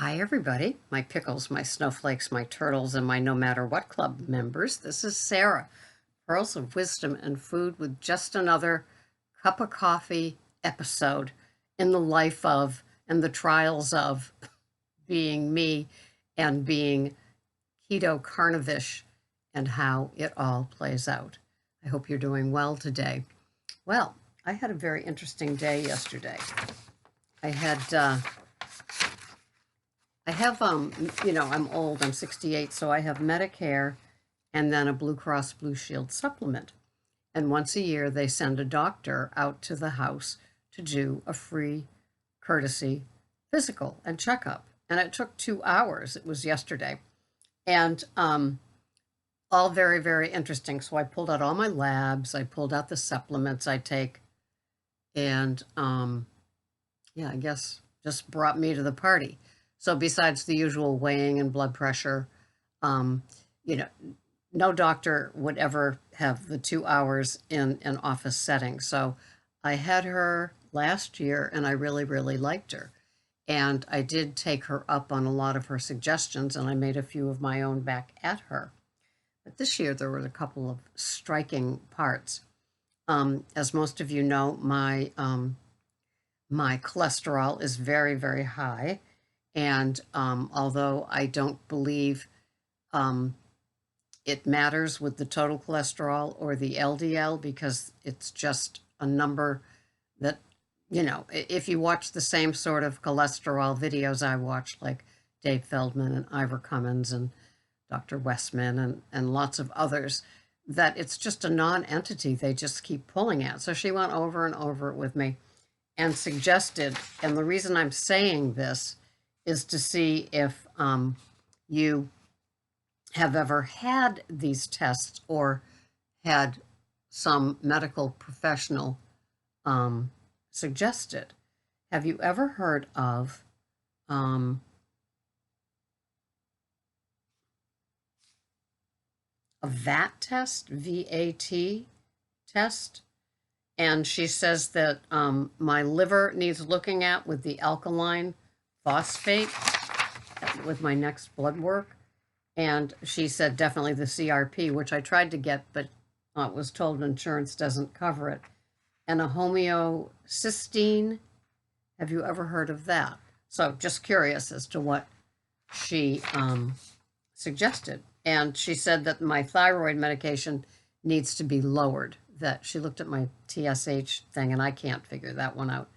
Hi, everybody. My pickles, my snowflakes, my turtles, and my no matter what club members. This is Sarah, Pearls of Wisdom and Food, with just another cup of coffee episode in the life of and the trials of being me and being keto carnivish and how it all plays out. I hope you're doing well today. Well, I had a very interesting day yesterday. I have, I'm old, I'm 68, so I have Medicare and then a Blue Cross Blue Shield supplement. And once a year, they send a doctor out to the house to do a free courtesy physical and checkup. And it took 2 hours. It was yesterday. And all very, very interesting. So I pulled out all my labs, I pulled out the supplements I take, and I guess just brought me to the party. So besides the usual weighing and blood pressure, um, you know, no doctor would ever have the 2 hours in an office setting. So I had her last year and I really, really liked her. And I did take her up on a lot of her suggestions and I made a few of my own back at her. But this year there were a couple of striking parts. As most of you know, my cholesterol is very, very high. And although I don't believe it matters with the total cholesterol or the LDL, because it's just a number that, if you watch the same sort of cholesterol videos I watch, like Dave Feldman and Ivor Cummins and Dr. Westman and lots of others, that it's just a non-entity they just keep pulling at. So she went over and over it with me and suggested, and the reason I'm saying this is to see if you have ever had these tests or had some medical professional suggest it. Have you ever heard of a VAT test, VAT test? And she says that my liver needs looking at with the alkaline phosphate with my next blood work. And she said definitely the CRP, which I tried to get, but was told insurance doesn't cover it. And a homeocysteine. Have you ever heard of that? So just curious as to what she suggested. And she said that my thyroid medication needs to be lowered. That she looked at my TSH thing, and I can't figure that one out.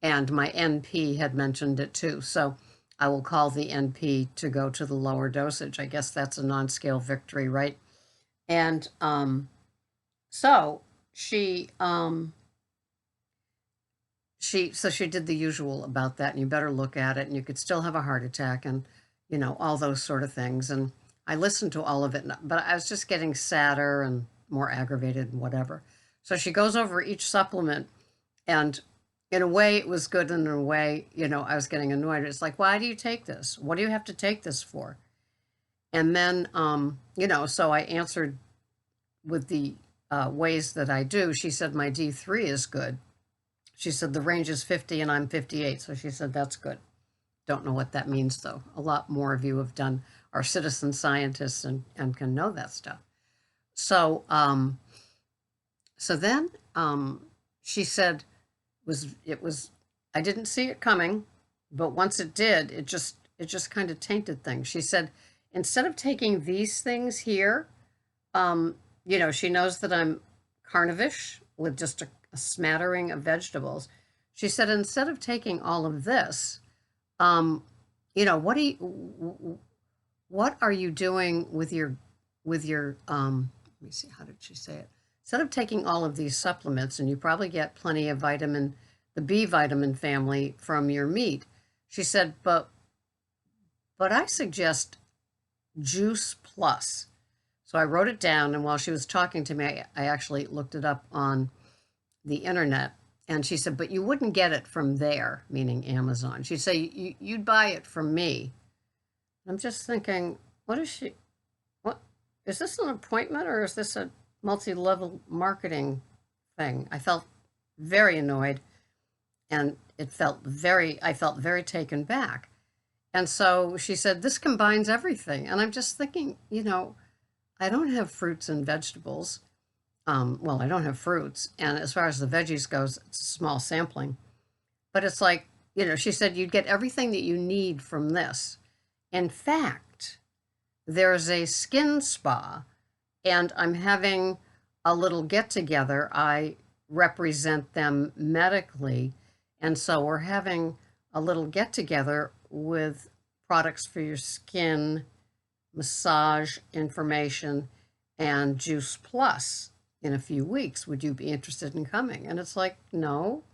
And my NP had mentioned it too. So I will call the NP to go to the lower dosage. I guess that's a non-scale victory, right? And so she did the usual about that, and you better look at it, and you could still have a heart attack, and all those sort of things. And I listened to all of it, but I was just getting sadder and more aggravated and whatever. So she goes over each supplement, and in a way it was good, and in a way, I was getting annoyed. It's like, why do you take this? What do you have to take this for? And then, so I answered with the ways that I do. She said my D3 is good. She said the range is 50 and I'm 58. So she said, that's good. Don't know what that means, though. A lot more of you are citizen scientists and can know that stuff. So, then she said I didn't see it coming, but once it did, it just kind of tainted things. She said, instead of taking these things here, she knows that I'm carnivish with just a smattering of vegetables. She said, instead of taking all of this, what are you doing with your, let me see, how did she say it? Instead of taking all of these supplements, and you probably get plenty of the B vitamin family from your meat. She said, but I suggest Juice Plus. So I wrote it down, and while she was talking to me, I actually looked it up on the internet. And she said, but you wouldn't get it from there, meaning Amazon. She'd say, you'd buy it from me. I'm just thinking, what is this an appointment, or is this a multi-level marketing thing? I felt very annoyed, and I felt very taken back. And so she said, this combines everything. And I'm just thinking, I don't have fruits and vegetables. Well, I don't have fruits. And as far as the veggies goes, it's a small sampling. But it's like, she said you'd get everything that you need from this. In fact, there's a skin spa, and I'm having a little get together. I represent them medically. And so we're having a little get together with products for your skin, massage information, and Juice Plus in a few weeks. Would you be interested in coming? And it's like, no,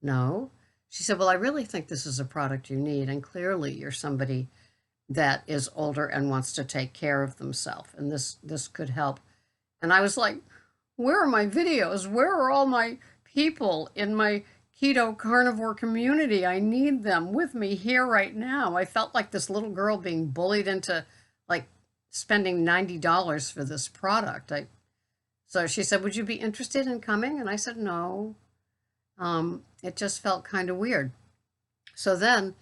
no. She said, well, I really think this is a product you need. And clearly you're somebody that is older and wants to take care of themselves. And this could help. And I was like, where are my videos? Where are all my people in my keto carnivore community? I need them with me here right now. I felt like this little girl being bullied into like spending $90 for this product. So she said, would you be interested in coming? And I said, no. It just felt kind of weird. So then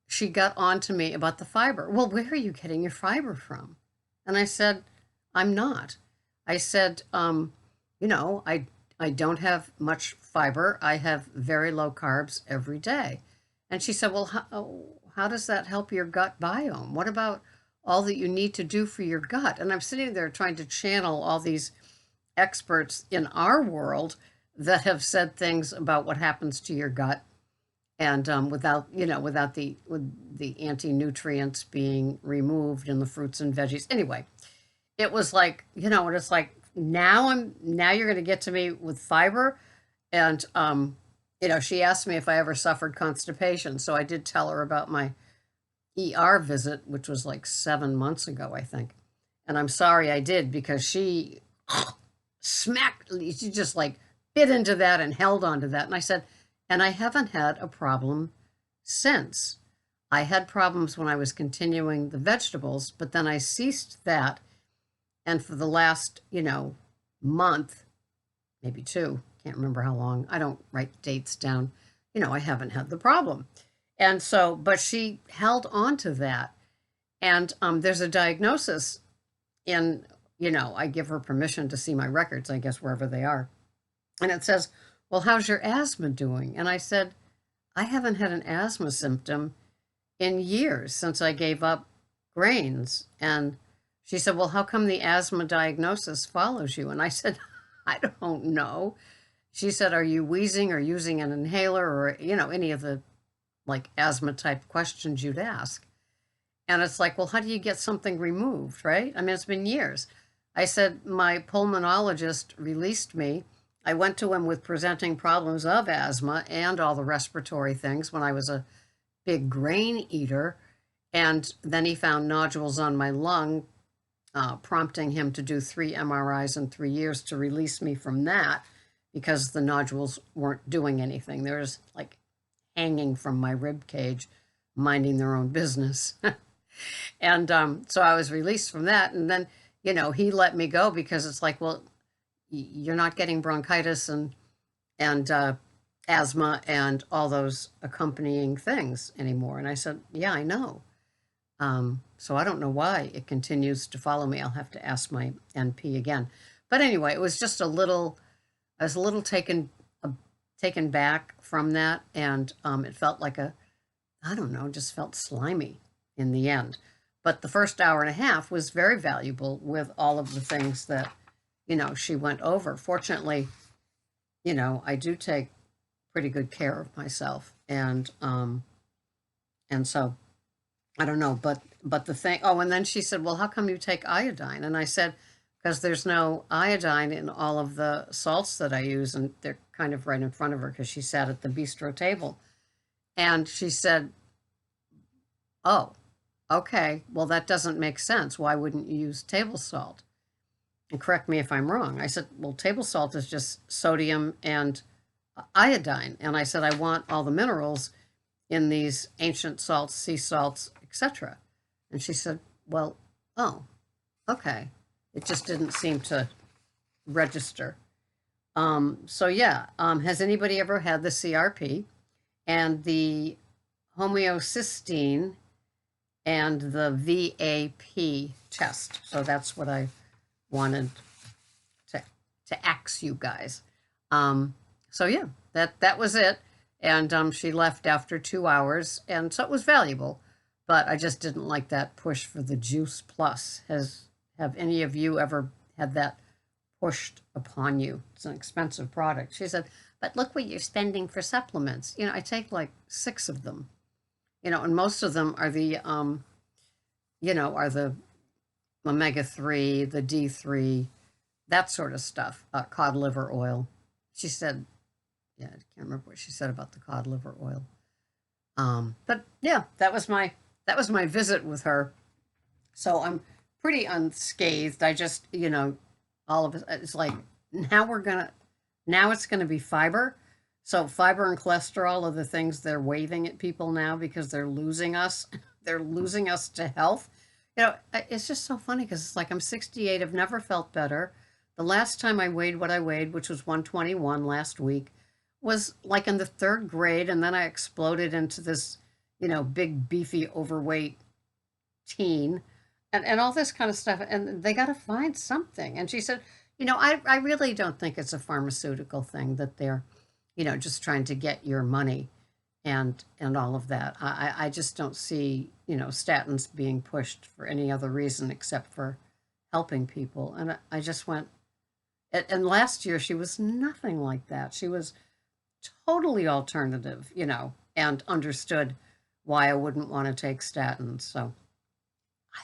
she got on to me about the fiber. Well, where are you getting your fiber from? And I said, I'm not. I said, I don't have much fiber. I have very low carbs every day. And she said, well, how does that help your gut biome? What about all that you need to do for your gut? And I'm sitting there trying to channel all these experts in our world that have said things about what happens to your gut, and without the anti-nutrients being removed in the fruits and veggies. Anyway, it was like, and it's like, now you're going to get to me with fiber. And she asked me if I ever suffered constipation, so I did tell her about my ER visit, which was like 7 months ago, I think. And I'm sorry I did, because she she just like bit into that and held onto that. And I said, and I haven't had a problem since. I had problems when I was continuing the vegetables, but then I ceased that. And for the last, month, maybe 2, can't remember how long, I don't write dates down, I haven't had the problem. And so, but she held on to that. And there's a diagnosis in, I give her permission to see my records, I guess, wherever they are. And it says, well, how's your asthma doing? And I said, I haven't had an asthma symptom in years, since I gave up grains. And she said, well, how come the asthma diagnosis follows you? And I said, I don't know. She said, are you wheezing or using an inhaler, or, any of the like asthma type questions you'd ask? And it's like, well, how do you get something removed, right? I mean, it's been years. I said, my pulmonologist released me. I went to him with presenting problems of asthma and all the respiratory things when I was a big grain eater. And then he found nodules on my lung, prompting him to do 3 MRIs in 3 years to release me from that, because the nodules weren't doing anything. They were just like hanging from my rib cage, minding their own business. And so I was released from that. And then, he let me go, because it's like, well, you're not getting bronchitis and asthma and all those accompanying things anymore. And I said, yeah, I know. So I don't know why it continues to follow me. I'll have to ask my NP again. But anyway, it was just I was a little taken back from that. And it felt like I don't know, just felt slimy in the end. But the first hour and a half was very valuable with all of the things that, she went over. Fortunately, I do take pretty good care of myself. And so I don't know, but the thing, and then she said, well, how come you take iodine? And I said, because there's no iodine in all of the salts that I use. And they're kind of right in front of her, because she sat at the bistro table. And she said, oh, okay, well, that doesn't make sense. Why wouldn't you use table salt? And correct me if I'm wrong. I said, well, table salt is just sodium and iodine. And I said, I want all the minerals in these ancient salts, sea salts, etc. And she said, well, oh, okay. It just didn't seem to register. So yeah, has anybody ever had the CRP? And the homeocysteine and the VAP test. So that's what I wanted to ask you guys. So yeah, that was it. And she left after 2 hours, and so it was valuable. But I just didn't like that push for the Juice Plus. Have any of you ever had that pushed upon you? It's an expensive product. She said, but look what you're spending for supplements. I take like 6 of them. And most of them are the omega-3, the D3, that sort of stuff. Cod liver oil. She said, yeah, I can't remember what she said about the cod liver oil. But yeah, that was my visit with her. So I'm pretty unscathed. I just, all of it, it's like now it's gonna be fiber. So fiber and cholesterol are the things they're waving at people now because they're losing us. They're losing us to health. It's just so funny because it's like I'm 68. I've never felt better. The last time I weighed what I weighed, which was 121 last week, was like in the 3rd grade, and then I exploded into this, big, beefy, overweight teen, and all this kind of stuff. And they got to find something. And she said, I really don't think it's a pharmaceutical thing that they're, just trying to get your money and all of that. I just don't see, statins being pushed for any other reason except for helping people. And I just went, and last year she was nothing like that. She was totally alternative, and understood why I wouldn't want to take statins. So I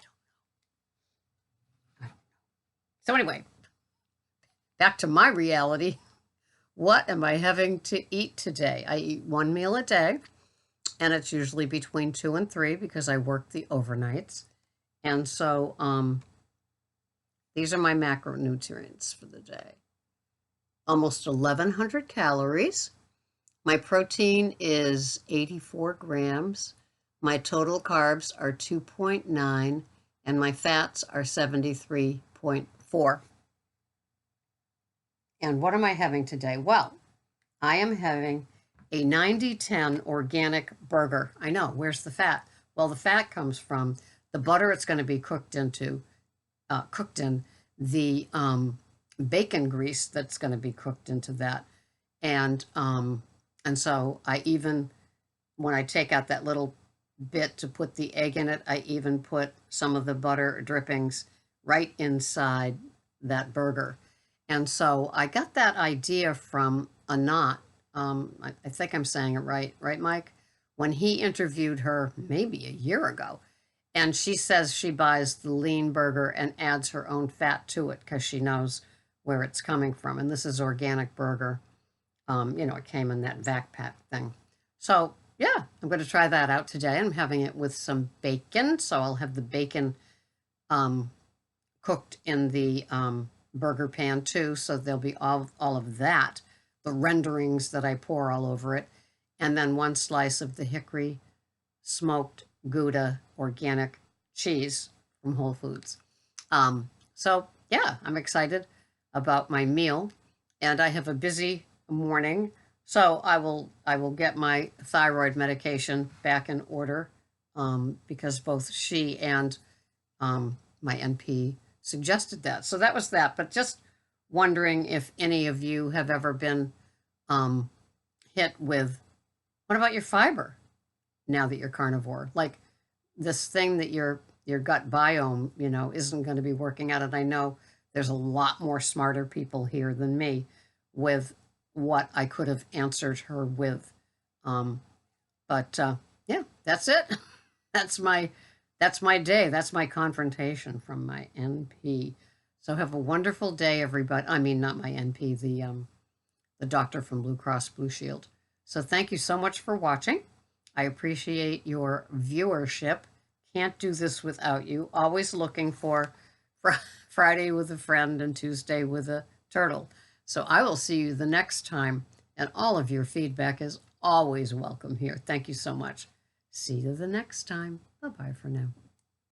don't know. So anyway, back to my reality. What am I having to eat today? I eat 1 meal a day, and it's usually between 2 and 3 because I work the overnights. And so these are my macronutrients for the day. Almost 1,100 calories. My protein is 84 grams. My total carbs are 2.9, and my fats are 73.4. And what am I having today? Well, I am having a 90-10 organic burger. I know, where's the fat? Well, the fat comes from the butter it's going to be cooked in, the bacon grease that's going to be cooked into that. And so I even, when I take out that little bit to put the egg in it, I even put some of the butter drippings right inside that burger. And so I got that idea from Anat. I think I'm saying it right, Mike? When he interviewed her maybe a year ago. And she says she buys the lean burger and adds her own fat to it because she knows where it's coming from. And this is organic burger. It came in that vac pack thing. So yeah, I'm going to try that out today. I'm having it with some bacon. So I'll have the bacon cooked in the burger pan too. So there'll be all of that, the renderings that I pour all over it. And then 1 slice of the hickory smoked Gouda organic cheese from Whole Foods. So yeah, I'm excited about my meal, and I have a busy morning. So I will get my thyroid medication back in order because both she and my NP suggested that. So that was that. But just wondering if any of you have ever been hit with, what about your fiber now that you're carnivore? Like this thing that your gut biome, isn't going to be working out. And I know there's a lot more smarter people here than me with what I could have answered her with. But yeah, that's it. That's my day. That's my confrontation from my NP. So have a wonderful day, everybody. I mean, not my NP, the doctor from Blue Cross Blue Shield. So thank you so much for watching. I appreciate your viewership. Can't do this without you. Always looking for Friday with a friend and Tuesday with a turtle. So I will see you the next time, and all of your feedback is always welcome here. Thank you so much. See you the next time. Bye-bye for now.